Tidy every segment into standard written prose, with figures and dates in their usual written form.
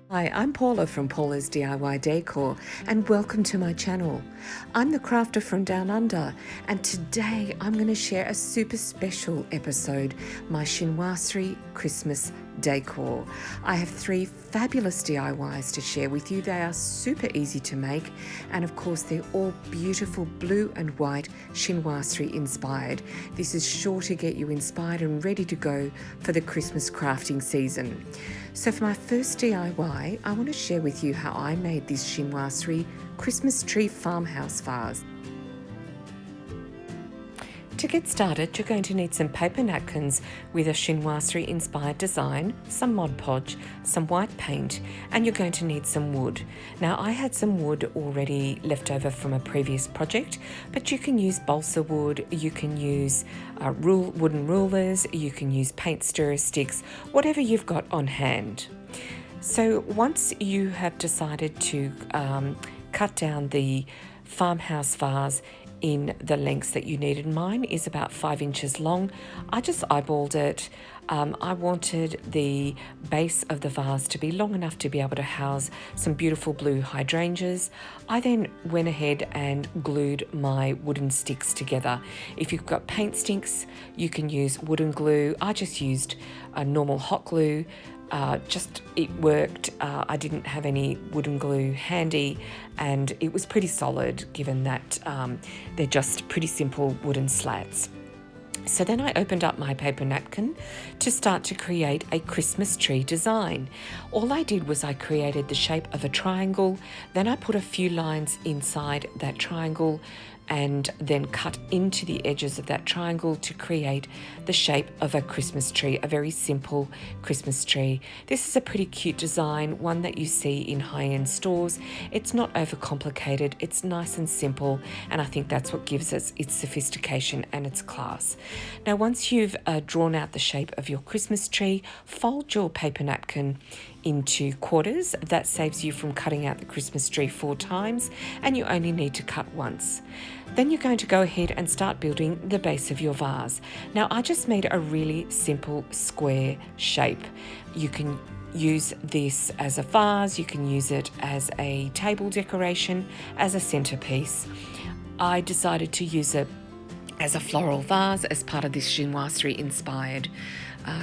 Hi, I'm Paula from Paula's DIY Decor and welcome to my channel. I'm the crafter from Down Under and today I'm going to share a super special episode, my Chinoiserie Christmas Decor. I have 3 fabulous DIYs to share with you. They are super easy to make and of course they're all beautiful blue and white Chinoiserie inspired. This is sure to get you inspired and ready to go for the Christmas crafting season. So for my first DIY, I want to share with you how I made this Chinoiserie Christmas tree farmhouse vase. To get started, you're going to need some paper napkins with a Chinoiserie inspired design, some Mod Podge, some white paint, and you're going to need some wood. Now I had some wood already left over from a previous project, but you can use balsa wood, you can use wooden rulers, you can use paint stirrer sticks, whatever you've got on hand. So once you have decided to cut down the farmhouse vase in the lengths that you need, and mine is about 5 inches long. I just eyeballed it. I wanted the base of the vase to be long enough to be able to house some beautiful blue hydrangeas. I then went ahead and glued my wooden sticks together. If you've got paint sticks, you can use wooden glue. I just used a normal hot glue. It worked. I didn't have any wooden glue handy and it was pretty solid given that they're just pretty simple wooden slats. So then I opened up my paper napkin to start to create a Christmas tree design. All I did was I created the shape of a triangle, then I put a few lines inside that triangle and then cut into the edges of that triangle to create the shape of a Christmas tree, a very simple Christmas tree. This is a pretty cute design, one that you see in high-end stores. It's not overcomplicated, it's nice and simple, and I think that's what gives it its sophistication and its class. Now once you've drawn out the shape of your Christmas tree, fold your paper napkin into quarters. That saves you from cutting out the Christmas tree 4 times, and you only need to cut once. Then you're going to go ahead and start building the base of your vase. Now I just made a really simple square shape. You can use this as a vase, you can use it as a table decoration, as a centerpiece. I decided to use it as a floral vase as part of this Chinoiserie inspired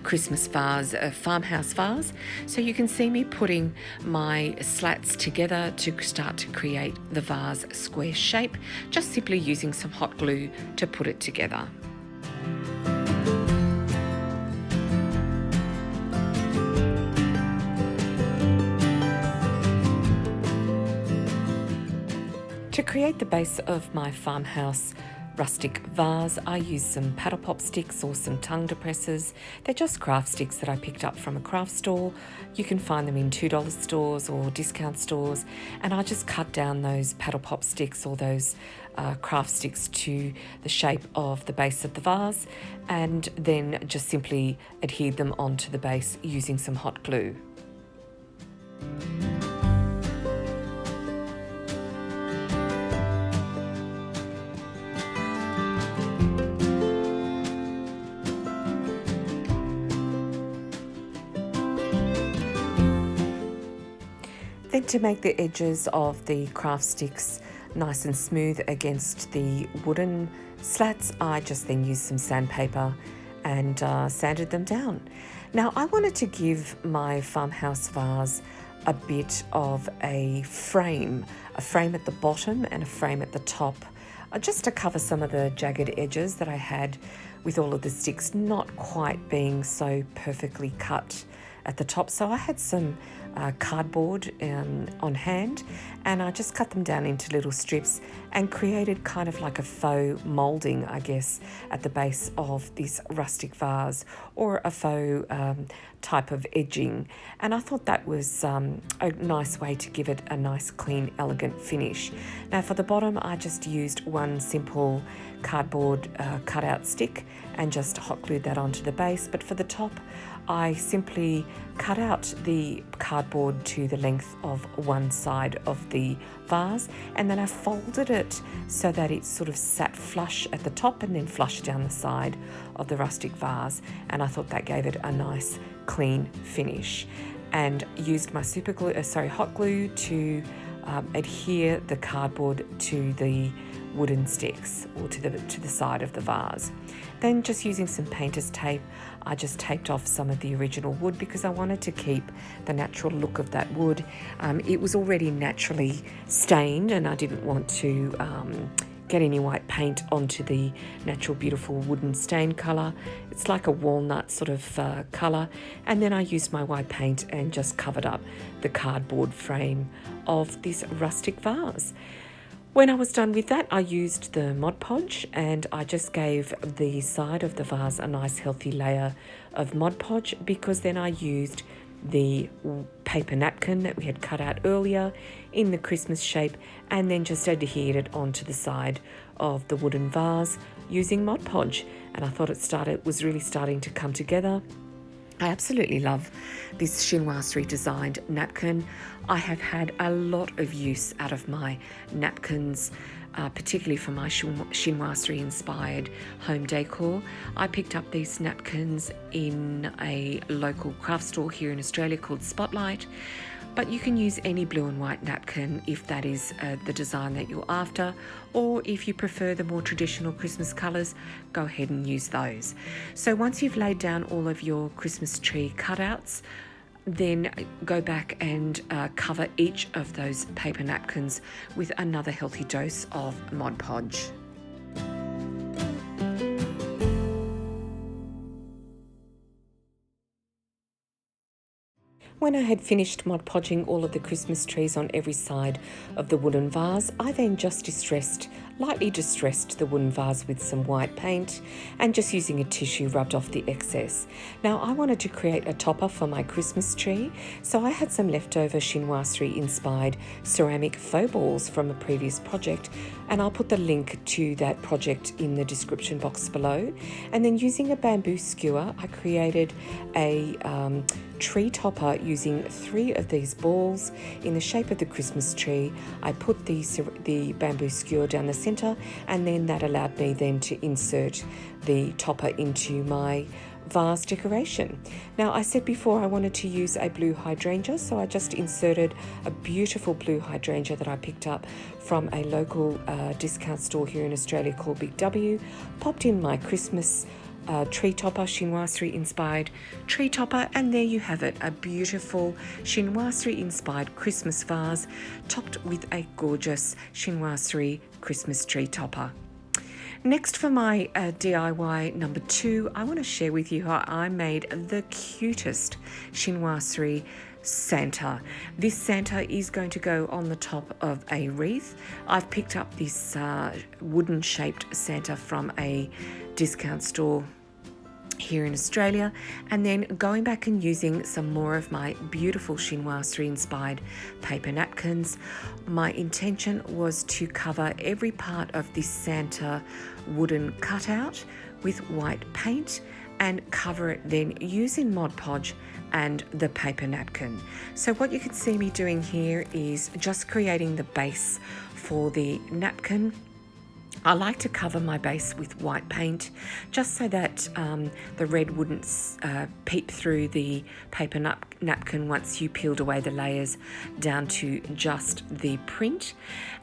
Christmas vase, a farmhouse vase. So you can see me putting my slats together to start to create the vase square shape, just simply using some hot glue to put it together. To create the base of my farmhouse rustic vase, I used some paddle pop sticks or some tongue depressors. They're just craft sticks that I picked up from a craft store. You can find them in $2 stores or discount stores, and I just cut down those paddle pop sticks or those craft sticks to the shape of the base of the vase, and then just simply adhered them onto the base using some hot glue. Then to make the edges of the craft sticks nice and smooth against the wooden slats, I just then used some sandpaper and sanded them down. Now I wanted to give my farmhouse vase a bit of a frame at the bottom and a frame at the top, just to cover some of the jagged edges that I had with all of the sticks not quite being so perfectly cut at the top. So I had some cardboard on hand, and I just cut them down into little strips and created kind of like a faux moulding, I guess, at the base of this rustic vase, or a faux type of edging. And I thought that was a nice way to give it a nice, clean, elegant finish. Now for the bottom, I just used one simple cardboard cutout stick and just hot glued that onto the base. But for the top, I simply cut out the cardboard to the length of one side of the vase, and then I folded it so that it sort of sat flush at the top and then flush down the side of the rustic vase, and I thought that gave it a nice clean finish. and used my hot glue to adhere the cardboard to the wooden sticks or to the side of the vase. Then just using some painter's tape, I just taped off some of the original wood because I wanted to keep the natural look of that wood. It was already naturally stained and I didn't want to get any white paint onto the natural beautiful wooden stain colour. It's like a walnut sort of colour. And then I used my white paint and just covered up the cardboard frame of this rustic vase. When I was done with that, I used the Mod Podge and I just gave the side of the vase a nice healthy layer of Mod Podge, because then I used the paper napkin that we had cut out earlier in the Christmas shape and then just adhered it onto the side of the wooden vase using Mod Podge. And I thought it was really starting to come together. I absolutely love this Chinoiserie designed napkin. I have had a lot of use out of my napkins, particularly for my Chinoiserie inspired home decor. I picked up these napkins in a local craft store here in Australia called Spotlight, but you can use any blue and white napkin if that is the design that you're after, or if you prefer the more traditional Christmas colours, go ahead and use those. So once you've laid down all of your Christmas tree cutouts, then go back and cover each of those paper napkins with another healthy dose of Mod Podge. When I had finished Mod Podging all of the Christmas trees on every side of the wooden vase, I then just lightly distressed the wooden vase with some white paint and just using a tissue rubbed off the excess. Now I wanted to create a topper for my Christmas tree, so I had some leftover Chinoiserie inspired ceramic faux balls from a previous project, and I'll put the link to that project in the description box below. And then using a bamboo skewer, I created a tree topper using 3 of these balls in the shape of the Christmas tree. I put the bamboo skewer down the center, and then that allowed me then to insert the topper into my vase decoration. Now I said before I wanted to use a blue hydrangea, so I just inserted a beautiful blue hydrangea that I picked up from a local discount store here in Australia called Big W, popped in my Christmas tree topper, Chinoiserie inspired tree topper, and there you have it, a beautiful Chinoiserie inspired Christmas vase topped with a gorgeous Chinoiserie Christmas tree topper. Next, for my DIY number 2, I want to share with you how I made the cutest Chinoiserie Santa. This Santa is going to go on the top of a wreath. I've picked up this wooden shaped Santa from a discount store here in Australia, and then going back and using some more of my beautiful Chinoiserie inspired paper napkins. My intention was to cover every part of this Santa wooden cutout with white paint and cover it then using Mod Podge and the paper napkin. So what you can see me doing here is just creating the base for the napkin. I like to cover my base with white paint just so that the red wouldn't peep through the paper napkin once you peeled away the layers down to just the print.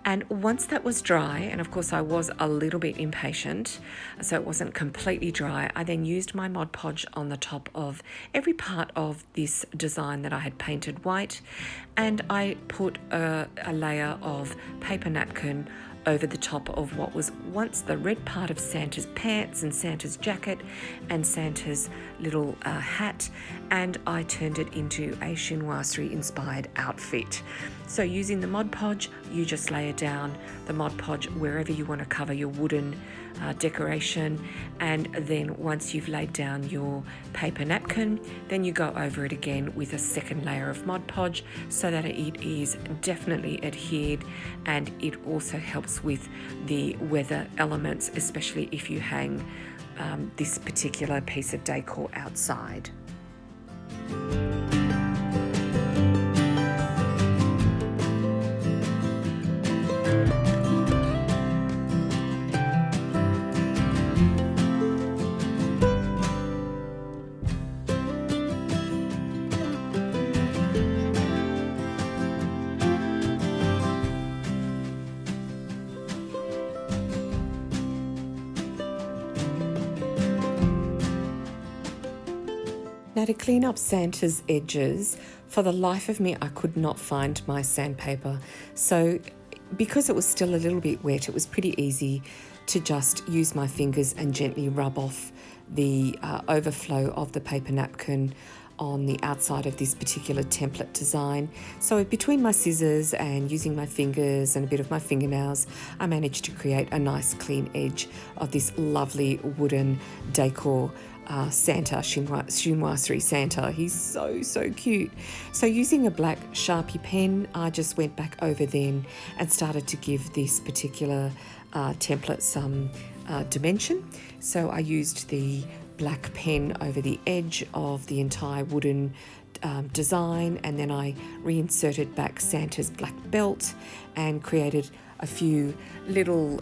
And once that was dry, and of course I was a little bit impatient, so it wasn't completely dry, I then used my Mod Podge on the top of every part of this design that I had painted white, and I put a layer of paper napkin over the top of what was once the red part of Santa's pants and Santa's jacket and Santa's little hat, and I turned it into a Chinoiserie inspired outfit. So using the Mod Podge, you just layer down the Mod Podge wherever you want to cover your wooden decoration, and then once you've laid down your paper napkin, then you go over it again with a second layer of Mod Podge so that it is definitely adhered, and it also helps with the weather elements, especially if you hang this particular piece of decor outside. Now, to clean up Santa's edges, for the life of me, I could not find my sandpaper. So because it was still a little bit wet, it was pretty easy to just use my fingers and gently rub off the overflow of the paper napkin on the outside of this particular template design. So between my scissors and using my fingers and a bit of my fingernails, I managed to create a nice clean edge of this lovely wooden decor Santa, Chinoiserie Santa. He's so cute. So using a black Sharpie pen, I just went back over then and started to give this particular template some dimension. So I used the black pen over the edge of the entire wooden design, and then I reinserted back Santa's black belt and created a few little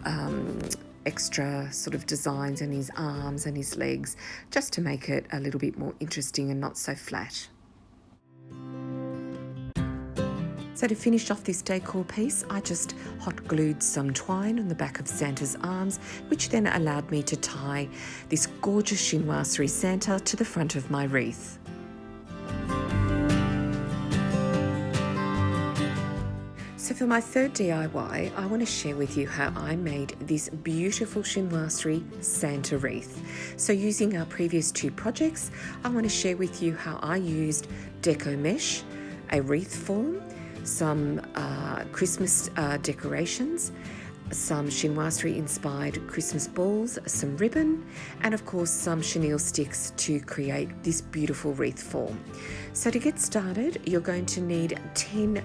extra sort of designs in his arms and his legs, just to make it a little bit more interesting and not so flat. So to finish off this decor piece, I just hot glued some twine on the back of Santa's arms, which then allowed me to tie this gorgeous Chinoiserie Santa to the front of my wreath. So for my third DIY, I want to share with you how I made this beautiful Chinoiserie Santa wreath. So using our previous two projects, I want to share with you how I used deco mesh, a wreath form, some Christmas decorations, some Chinoiserie inspired Christmas balls, some ribbon, and of course some chenille sticks to create this beautiful wreath form. So to get started, you're going to need 10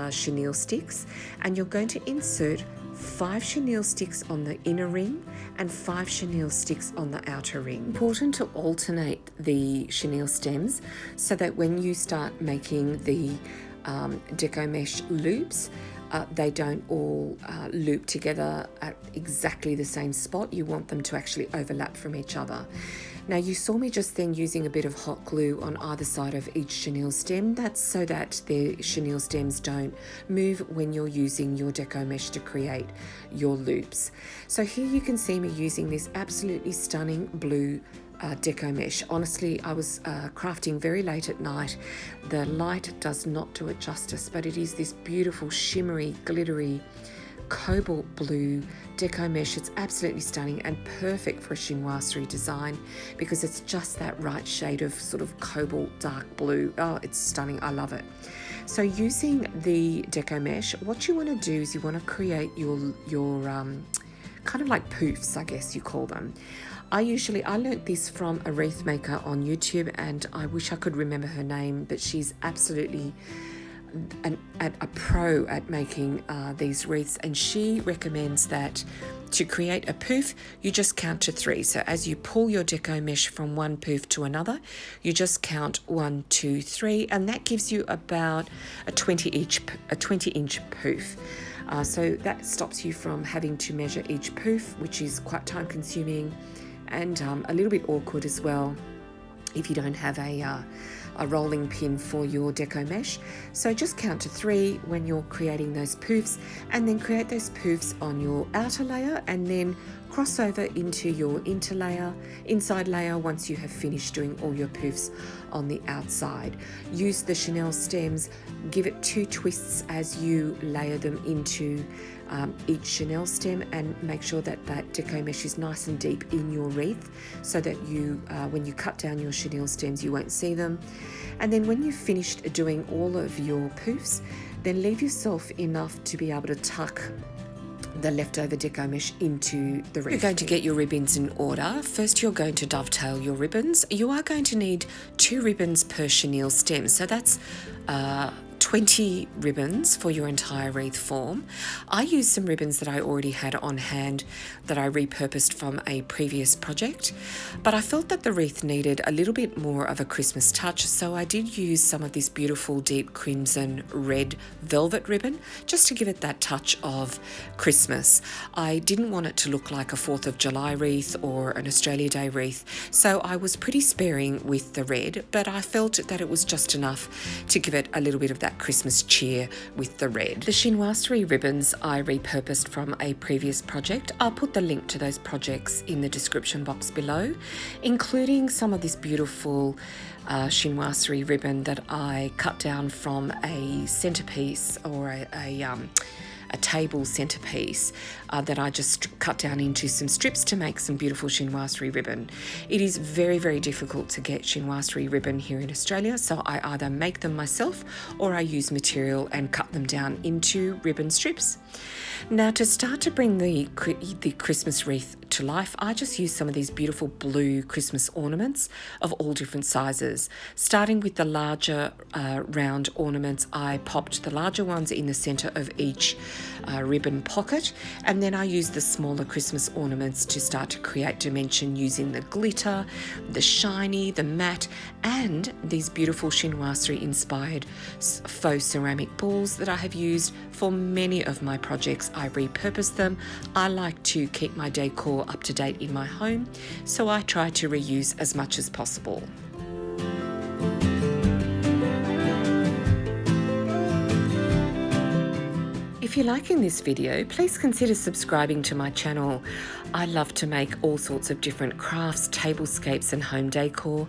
chenille sticks, and you're going to insert 5 chenille sticks on the inner ring and 5 chenille sticks on the outer ring. Important to alternate the chenille stems so that when you start making the deco mesh loops, they don't all loop together at exactly the same spot. You want them to actually overlap from each other. Now, you saw me just then using a bit of hot glue on either side of each chenille stem. That's so that the chenille stems don't move when you're using your deco mesh to create your loops. So here you can see me using this absolutely stunning blue deco mesh. Honestly, I was crafting very late at night. The light does not do it justice, but it is this beautiful shimmery, glittery, cobalt blue deco mesh. It's absolutely stunning and perfect for a chinoiserie design because it's just that right shade of sort of cobalt dark blue. Oh, it's stunning. I love it. So using the deco mesh, what you want to do is you want to create your kind of like poofs, I guess you call them. I learnt this from a wreath maker on YouTube, and I wish I could remember her name, but she's absolutely a pro at making these wreaths, and she recommends that to create a poof, you just count to 3. So as you pull your deco mesh from one poof to another, you just count 1, 2, 3, and that gives you about a 20-inch poof. So that stops you from having to measure each poof, which is quite time-consuming and a little bit awkward as well if you don't have a rolling pin for your deco mesh. So just count to 3 when you're creating those poofs, and then create those poofs on your outer layer, and then cross over into your inside layer once you have finished doing all your poofs on the outside. Use the chenille stems, give it 2 twists as you layer them into each chenille stem, and make sure that that deco mesh is nice and deep in your wreath so that you, when you cut down your chenille stems, you won't see them. And then when you've finished doing all of your poofs, then leave yourself enough to be able to tuck the leftover deco mesh into the wreath. You're going to get your ribbons in order. First, you're going to dovetail your ribbons. You are going to need 2 ribbons per chenille stem, so that's 20 ribbons for your entire wreath form. I used some ribbons that I already had on hand that I repurposed from a previous project, but I felt that the wreath needed a little bit more of a Christmas touch, so I did use some of this beautiful deep crimson red velvet ribbon just to give it that touch of Christmas. I didn't want it to look like a 4th of July wreath or an Australia Day wreath, so I was pretty sparing with the red, but I felt that it was just enough to give it a little bit of that that Christmas cheer with the red. The chinoiserie ribbons I repurposed from a previous project. I'll put the link to those projects in the description box below, including some of this beautiful chinoiserie ribbon that I cut down from a centerpiece or a table centerpiece that I just cut down into some strips to make some beautiful chinoiserie ribbon. It is very, very difficult to get chinoiserie ribbon here in Australia, so I either make them myself or I use material and cut them down into ribbon strips. Now, to start to bring the Christmas wreath to life, I just use some of these beautiful blue Christmas ornaments of all different sizes. Starting with the larger round ornaments, I popped the larger ones in the center of each ribbon pocket, and then I used the smaller Christmas ornaments to start to create dimension using the glitter, the shiny, the matte, and these beautiful chinoiserie inspired faux ceramic balls that I have used for many of my projects. I repurpose them. I like to keep my decor up to date in my home, so I try to reuse as much as possible. If you're liking this video, please consider subscribing to my channel. I love to make all sorts of different crafts, tablescapes and home decor.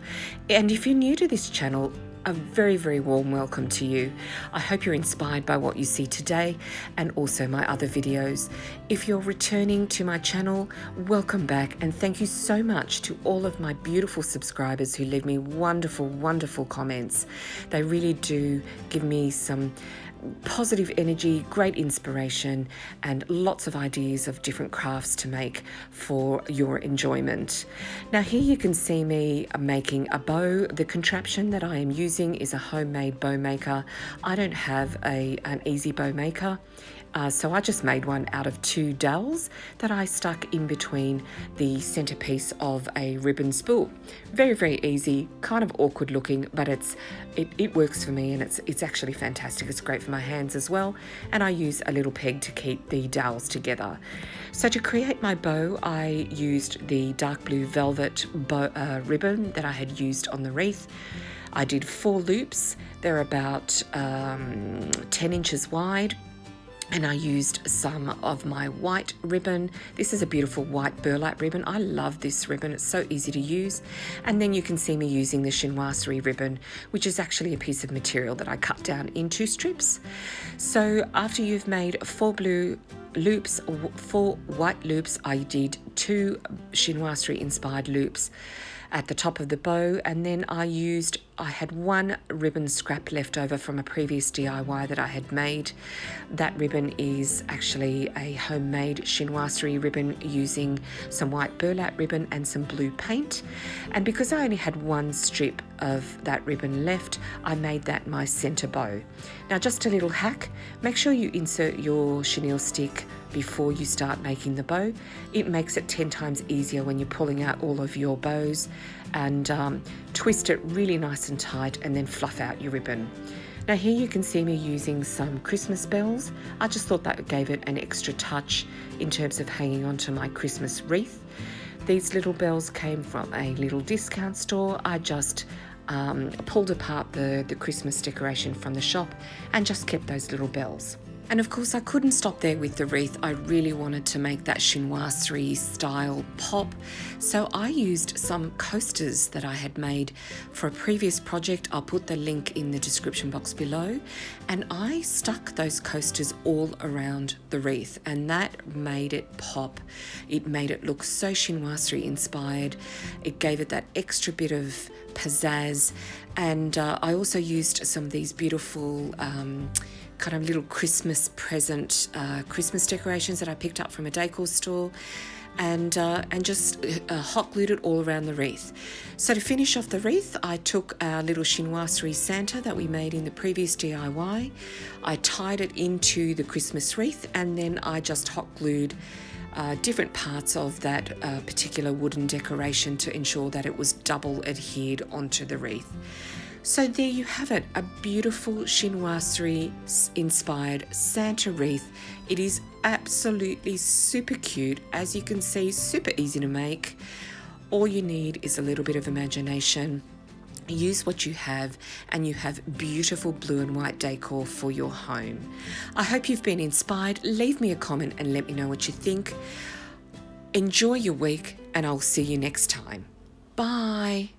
And if you're new to this channel, a very, very warm welcome to you. I hope you're inspired by what you see today and also my other videos. If you're returning to my channel, welcome back, and thank you so much to all of my beautiful subscribers who leave me wonderful, wonderful comments. They really do give me some positive energy, great inspiration, and lots of ideas of different crafts to make for your enjoyment. Now here you can see me making a bow. The contraption that I am using is a homemade bow maker. I don't have an easy bow maker. So I just made one out of 2 dowels that I stuck in between the centerpiece of a ribbon spool. Very, very easy, kind of awkward looking, but it works for me, and it's actually fantastic. It's great for my hands as well, and I use a little peg to keep the dowels together. So to create my bow, I used the dark blue velvet ribbon that I had used on the wreath. I did 4 loops. They're about 10 inches wide. And I used some of my white ribbon. This is a beautiful white burlap ribbon. I love this ribbon. It's so easy to use. And then you can see me using the chinoiserie ribbon, which is actually a piece of material that I cut down into strips. So after you've made 4 blue loops, 4 white loops, I did 2 chinoiserie inspired loops at the top of the bow, and then I had 1 ribbon scrap left over from a previous DIY that I had made. That ribbon is actually a homemade chinoiserie ribbon using some white burlap ribbon and some blue paint. And because I only had 1 strip of that ribbon left, I made that my center bow. Now just a little hack, make sure you insert your chenille stick before you start making the bow. It makes it 10 times easier when you're pulling out all of your bows, and twist it really nice and tight and then fluff out your ribbon. Now here you can see me using some Christmas bells. I just thought that gave it an extra touch in terms of hanging onto my Christmas wreath. These little bells came from a little discount store. I just pulled apart the Christmas decoration from the shop and just kept those little bells. And of course I couldn't stop there with the wreath. I really wanted to make that chinoiserie style pop. So I used some coasters that I had made for a previous project. I'll put the link in the description box below. And I stuck those coasters all around the wreath, and that made it pop. It made it look so chinoiserie inspired. It gave it that extra bit of pizzazz. And I also used some of these beautiful kind of little Christmas present Christmas decorations that I picked up from a decor store, and just hot glued it all around the wreath. So to finish off the wreath, I took our little chinoiserie Santa that we made in the previous DIY. I tied it into the Christmas wreath, and then I just hot glued different parts of that particular wooden decoration to ensure that it was double adhered onto the wreath. So there you have it, a beautiful chinoiserie inspired Santa wreath. It is absolutely super cute. As you can see, super easy to make. All you need is a little bit of imagination use what you have, and you have beautiful blue and white decor for your home. I hope you've been inspired. Leave me a comment and let me know what you think. Enjoy your week, and I'll see you next time. Bye.